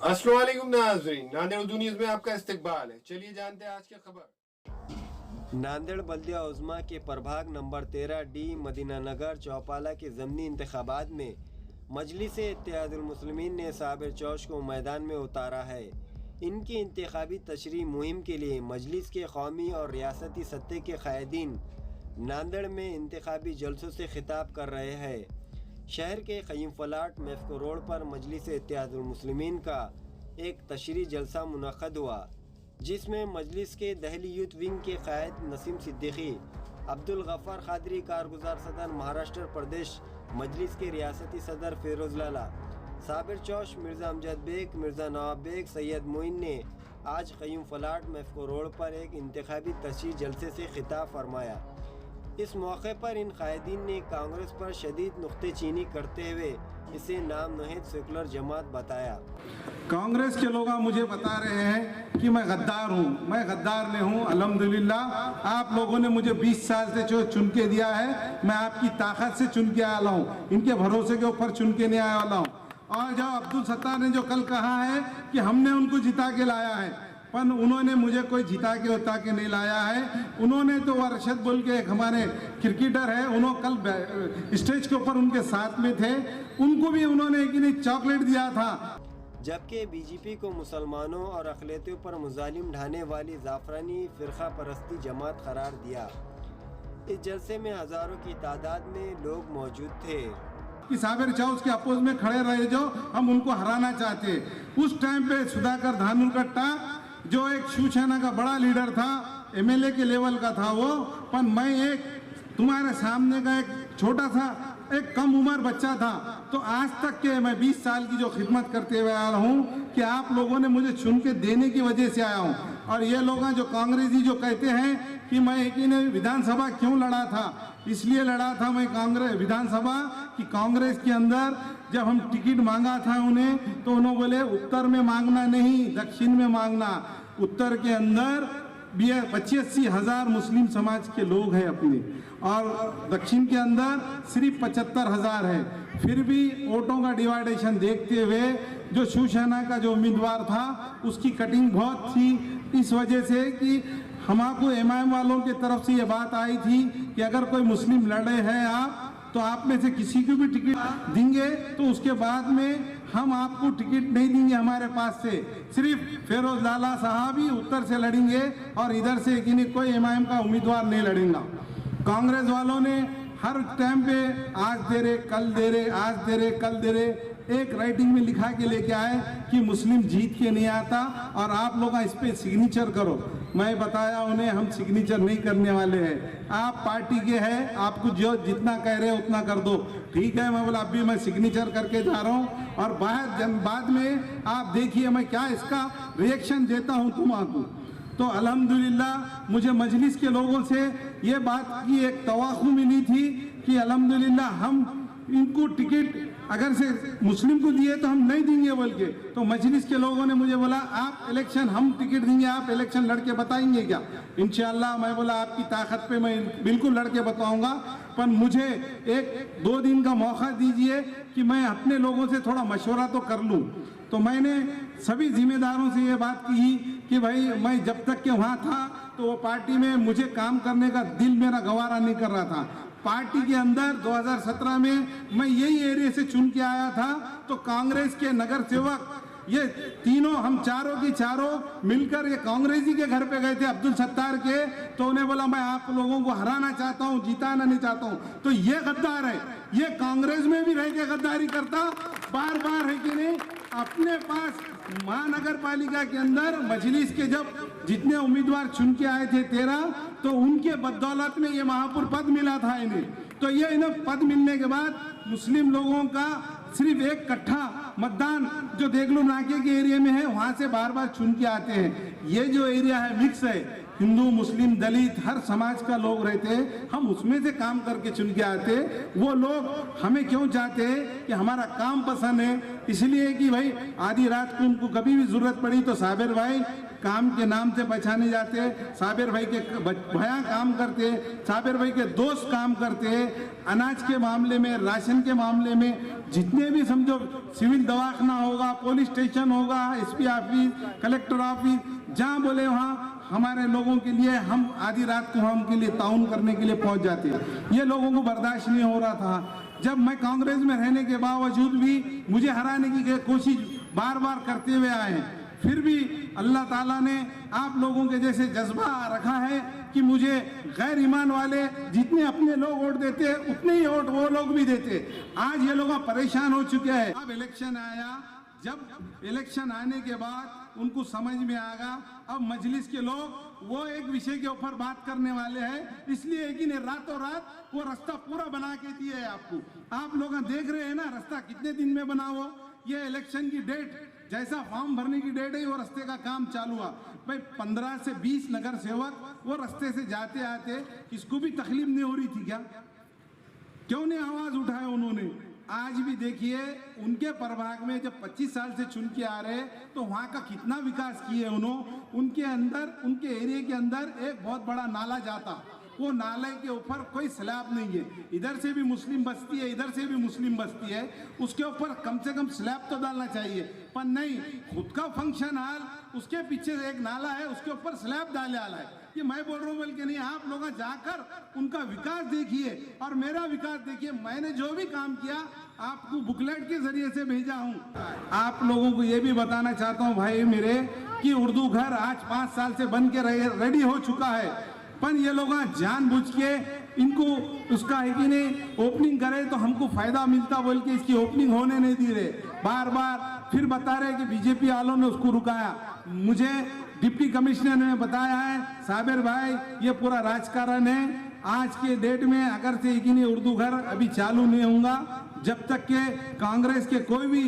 अस्सलाम वालेकुम नाज़रीन, नांदेड़ उर्दू न्यूज़ में आपका इस्तकबाल है। चलिए जानते हैं आज की खबर। नांदेड़ बल्दिया उज़्मा के प्रभाग नंबर 13 डी मदीना नगर चौपाला के ज़मनी इंतखाबात में मजलिस इत्तेहादुल मुस्लिमीन ने साबिर चौश को मैदान में उतारा है। इनकी इंतखाबी तशरीह मुहिम के लिए मजलिस के कौमी और रियासती सतह के कायदीन नांदेड़ में इंतखाबी जलसों से खिताब कर रहे हैं। शहर के क़य्यूम फलाट मेफ्को रोड पर मजलिस इत्तेहादुल मुस्लिमीन का एक तशरीह जलसा मुनक़द हुआ, जिसमें मजलिस के दहली यूथ विंग के क़ायद नसीम सिद्दीकी, अब्दुल गफ़ार क़ादरी कारगुज़ार सदर महाराष्ट्र प्रदेश मजलिस के रियासती सदर फिरोज़ लाला, साबिर चौश, मिर्ज़ा अमजद बेग, मिर्ज़ा नवाब बेग, सैयद मोइन ने आज क़य्यूम फलाट मेफ्को रोड पर एक इंतखाबी तशरीह जलसे से खिताब फरमाया। इस मौके पर इन कायदीन ने कांग्रेस पर शदीद नुक्तेचीनी करते हुए इसे नाम नहिद सेकुलर जमात बताया। कांग्रेस के लोग मुझे बता रहे हैं कि मैं गद्दार हूँ। मैं गद्दार नहीं हूँ। अल्हम्दुलिल्लाह आप लोगों ने मुझे 20 साल से जो चुन के दिया है, मैं आपकी ताकत से चुन के आया हूँ, इनके भरोसे के ऊपर चुन के नहीं आया वाला हूँ। और जो अब्दुल सत्तार ने जो कल कहा है कि हमने उनको जिता के लाया है, पर उन्होंने मुझे कोई जिता के उता के नहीं लाया है। उन्होंने तो वो अरशद बोल के एक हमारे क्रिकेटर है, उन्होंने कल स्टेज के ऊपर उनके साथ में थे, उनको भी उन्होंने एक नहीं चॉकलेट दिया था। जबकि बीजेपी को मुसलमानों और अक़लियतों पर मुजालिम ढाने वाली जाफरानी फ़िरका परस्ती जमात करार दिया। इस जलसे में हज़ारों की तादाद में लोग मौजूद थे कि साबिर चौश के अपोज में खड़े रहे, जो हम उनको हराना चाहते। उस टाइम पे सुधाकर धानुरकट्टा जो एक शिवसेना का बड़ा लीडर था, एमएलए के लेवल का था वो, पर मैं एक तुम्हारे सामने का एक छोटा सा एक कम उम्र बच्चा था। तो आज तक के मैं 20 साल की जो खिदमत करते हुए आ रहा हूँ कि आप लोगों ने मुझे चुन के देने की वजह से आया हूँ। और ये लोग जो कांग्रेसी जो कहते हैं कि मैं एक ही विधानसभा क्यों लड़ा था, इसलिए लड़ा था मैं कांग्रेस विधानसभा कि कांग्रेस के अंदर जब हम टिकट मांगा था उन्हें, तो उन्होंने बोले उत्तर में मांगना नहीं, दक्षिण में मांगना। उत्तर के अंदर 25-80 हज़ार मुस्लिम समाज के लोग हैं अपने, और दक्षिण के अंदर सिर्फ 75,000 है। फिर भी वोटों का डिवाइडेशन देखते हुए जो शिवसेना का जो उम्मीदवार था उसकी कटिंग बहुत थी, इस वजह से कि हमको एमआईएम वालों की तरफ से ये बात आई थी कि अगर कोई मुस्लिम लड़े हैं आप, तो आप में से किसी को भी टिकट देंगे, तो उसके बाद में हम आपको टिकट नहीं देंगे हमारे पास से, सिर्फ फिरोज लाला साहब ही उत्तर से लड़ेंगे और इधर से कोई एमआईएम का उम्मीदवार नहीं लड़ेगा। कांग्रेस वालों ने हर टाइम पे आज दे रहे, कल दे रहे, आज दे रहे, कल दे रहे, एक राइटिंग में लिखा के लेके आए कि मुस्लिम जीत के नहीं आता और आप लोग इस पे सिग्नेचर करो। मैं बताया उन्हें हम सिग्नेचर नहीं करने वाले हैं, आप पार्टी के हैं, आपको जो जितना कह रहे हैं उतना कर दो। ठीक है, मैं बोला अभी मैं सिग्नेचर करके जा रहा हूँ और बाद में आप देखिए मैं क्या इसका रिएक्शन देता हूँ तुमको। तो अल्हम्दुलिल्लाह मुझे मजलिस के लोगों से ये बात की एक तवाक़ु मिली थी कि अल्हम्दुलिल्लाह हम इनको टिकट अगर से मुस्लिम को दिए तो हम नहीं देंगे बोल के। तो मजलिस के लोगों ने मुझे बोला आप इलेक्शन हम टिकट देंगे, आप इलेक्शन लड़के बताएंगे क्या? इंशाअल्लाह मैं बोला आपकी ताकत पे मैं बिल्कुल लड़के बताऊंगा, पर मुझे 1-2 दिन का मौका दीजिए कि मैं अपने लोगों से थोड़ा मशवरा तो कर लूँ। तो मैंने सभी जिम्मेदारों से ये बात की कि भाई मैं जब तक के वहाँ था तो वो पार्टी में मुझे काम करने का दिल मेरा गवारा नहीं कर रहा था। पार्टी के अंदर 2017 में मैं यही एरिया से चुन के आया था, तो कांग्रेस के नगर सेवक ये तीनों हम चारों की चारों मिलकर ये कांग्रेसी के घर पे गए थे अब्दुल सत्तार के, तो उन्हें बोला मैं आप लोगों को हराना चाहता हूँ, जिताना नहीं चाहता हूँ। तो ये गद्दार है, ये कांग्रेस में भी रह के गद्दारी करता बार बार है कि नहीं। अपने पास महानगर पालिका के अंदर मजलिस के जब जितने उम्मीदवार चुन के आए थे 13, तो उनके बदौलत में ये महापौर पद मिला था इन्हें। तो ये इन्हें पद मिलने के बाद मुस्लिम लोगों का सिर्फ एक कट्ठा मतदान जो देगलू नाके के एरिया में है, वहां से बार बार चुन के आते हैं। ये जो एरिया है मिक्स है, हिंदू मुस्लिम दलित हर समाज का लोग रहते हैं, हम उसमें से काम करके चुन के आते। वो लोग हमें क्यों चाहते हैं कि हमारा काम पसंद है, इसलिए कि भाई आधी रात को उनको कभी भी जरूरत पड़ी तो साबिर भाई काम के नाम से पहचाने जाते, साबिर भाई के भैया काम करते, साबिर भाई के दोस्त काम करते, अनाज के मामले में, राशन के मामले में, जितने भी समझो सिविल दवाखाना होगा, पुलिस स्टेशन होगा, एसपी ऑफिस, कलेक्टर ऑफिस, जहाँ बोले वहाँ हमारे लोगों के लिए, हम आधी रात को हम के लिए ताउन करने के लिए पहुंच जाते हैं। ये लोगों को बर्दाश्त नहीं हो रहा था। जब मैं कांग्रेस में रहने के बावजूद भी मुझे हराने की कोशिश बार बार करते हुए आए हैं, फिर भी अल्लाह ताला ने आप लोगों के जैसे जज्बा रखा है कि मुझे गैर ईमान वाले जितने अपने लोग वोट देते हैं उतने ही वोट वो लोग भी देते। आज ये लोग परेशान हो चुके हैं। अब इलेक्शन आया, जब इलेक्शन आने के बाद उनको समझ में आएगा अब मजलिस के लोग वो एक विषय के ऊपर बात करने वाले हैं, इसलिए कि ने रातों रात वो रास्ता पूरा बना के दिया है आपको। आप लोग देख रहे हैं ना रास्ता कितने दिन में बना हो। ये इलेक्शन की डेट जैसा फॉर्म भरने की डेट है वो रास्ते का काम चालू हुआ। भाई 15 से 20 नगर सेवक वो रास्ते से जाते आते, इसको भी तकलीफ नहीं हो रही थी क्या? क्यों नहीं आवाज उठाया उन्होंने? आज भी देखिए उनके प्रभाग में जब 25 साल से चुन के आ रहे तो वहाँ का कितना विकास किए उन्होंने। उनके अंदर, उनके एरिया के अंदर एक बहुत बड़ा नाला जाता, वो नाले के ऊपर कोई स्लैब नहीं है। इधर से भी मुस्लिम बस्ती है, इधर से भी मुस्लिम बस्ती है, उसके ऊपर कम से कम स्लैब तो डालना चाहिए, पर नहीं, खुद का फंक्शन हॉल, उसके पीछे एक नाला है, उसके ऊपर स्लैब डाला है। ये मैं बोल रहा हूँ बल्कि नहीं, आप लोग जाकर उनका विकास देखिए और मेरा विकास देखिए। मैंने जो भी काम किया आपको बुकलेट के जरिए से भेजा हूँ। आप लोगों को ये भी बताना चाहता हूँ भाई मेरे कि उर्दू घर आज 5 साल से बन के रेडी हो चुका है, पर ये लोग जानबूझ के इनको उसका है कि नहीं ओपनिंग करे तो हमको फायदा मिलता बोल के इसकी ओपनिंग होने नहीं दी रहे। बार बार फिर बता रहे कि बीजेपी वालों ने उसको रुकाया। मुझे डिप्टी कमिश्नर ने बताया है साबिर भाई ये पूरा राजकारण है। आज के डेट में अगर से कि नहीं उर्दू घर अभी चालू नहीं होगा जब तक के कांग्रेस के कोई भी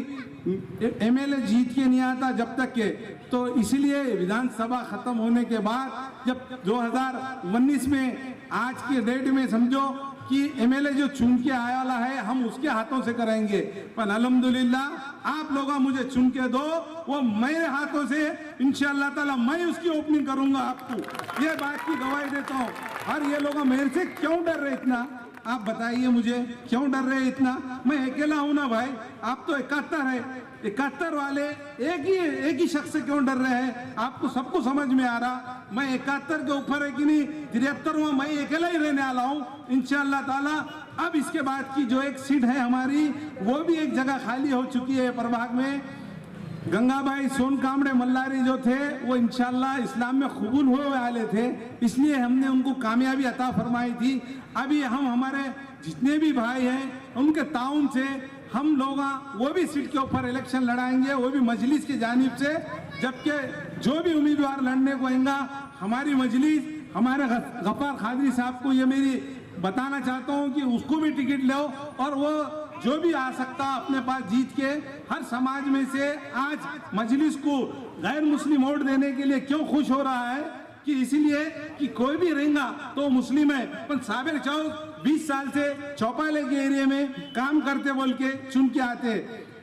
एमएलए जीत के नहीं आता जब तक के। तो इसलिए विधानसभा खत्म होने के बाद जब 2019 में आज के डेट में समझो कि एमएलए जो चुन के आया वाला है हम उसके हाथों से करेंगे, पर अल्हम्दुलिल्लाह आप लोग मुझे चुन के दो, वो मेरे हाथों से इंशाअल्लाह ताला मैं उसकी ओपनिंग करूंगा। आपको ये बात की गवाही देता हूँ। और ये लोग मेरे से क्यों डर रहे इतना? आप बताइए मुझे क्यों डर रहे इतना? मैं अकेला हूं ना भाई, आप तो 71 है, 71 वाले एक ही शख्स से क्यों डर रहे हैं? आपको सबको समझ में आ रहा। मैं 71 के ऊपर है कि नहीं 73वां मैं अकेला ही रहने वाला हूँ इंशाअल्लाह ताला। अब इसके बाद की जो एक सीट है हमारी वो भी एक जगह खाली हो चुकी है प्रभाग में। गंगाबाई सोन कामड़े मल्लारी जो थे वो इंशाअल्लाह इस्लाम में कबूल हुए वाले थे, इसलिए हमने उनको कामयाबी अता फरमाई थी। अभी हम हमारे जितने भी भाई हैं उनके ताउन से हम लोग वो भी सीट के ऊपर इलेक्शन लड़ाएंगे, वो भी मजलिस की जानिब से। जबकि जो भी उम्मीदवार लड़ने को आएगा हमारी मजलिस, हमारे गफ्फार खादरी साहब को ये मेरी बताना चाहता हूँ कि उसको भी टिकट लो और वो जो भी आ सकता अपने पास जीत के हर समाज में से। आज मजलिस को गैर मुस्लिम वोट देने के लिए क्यों खुश हो रहा है कि इसीलिए कि कोई भी रहेगा तो मुस्लिम है, पर साबिर चौक 20 साल से चौपाले के एरिया में काम करते बोल के चुन के आते।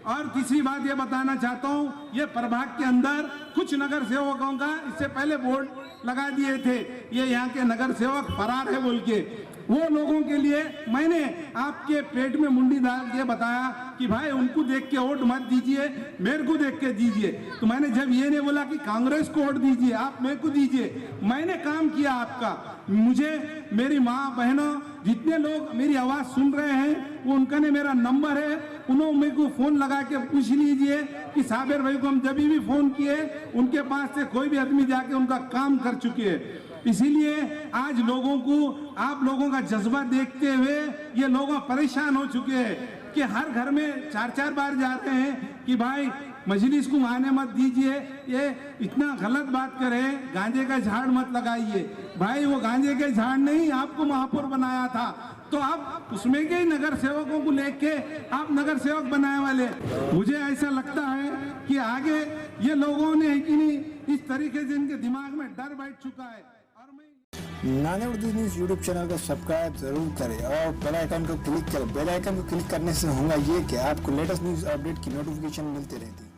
और तीसरी बात ये बताना चाहता हूँ, ये प्रभाग के अंदर कुछ नगर सेवकों का इससे पहले बोर्ड लगा दिए थे ये यहाँ के नगर सेवक फरार है बोल के। वो लोगों के लिए मैंने आपके पेट में मुंडी डाल के बताया कि भाई उनको देख के वोट मत दीजिए, मेरे को देख के दीजिए। तो मैंने जब ये नहीं बोला कि कांग्रेस को वोट दीजिए, आप मेरे को दीजिए, मैंने काम किया आपका। मुझे मेरी माँ बहनों जितने लोग मेरी आवाज़ सुन रहे हैं वो उनका ने मेरा नंबर है, उन्होंने मेरे को फ़ोन लगा के पूछ लीजिए कि साबिर भाई को हम जब भी फ़ोन किए उनके पास से कोई भी आदमी जाके उनका काम कर चुके हैं। इसीलिए आज लोगों को आप लोगों का जज्बा देखते हुए ये लोग परेशान हो चुके हैं कि हर घर में 4-4 बार जा रहे हैं कि भाई मजलिस को आने मत दीजिए, ये इतना गलत बात करे, गांजे का झाड़ मत लगाइए। भाई वो गांजे के झाड़ नहीं आपको महापौर बनाया था, तो आप उसमें के नगर सेवकों को लेके आप नगर सेवक बनाए वाले। मुझे ऐसा लगता है कि आगे ये लोगों ने कि नहीं इस तरीके से इनके दिमाग में डर बैठ चुका है। नाने उर्दू न्यूज़ यूट्यूब चैनल को सब्सक्राइब जरूर करें और बेल आइकन को क्लिक करें। बेल आइकन को क्लिक करने से होगा ये कि आपको लेटेस्ट न्यूज़ अपडेट की नोटिफिकेशन मिलती रहती है।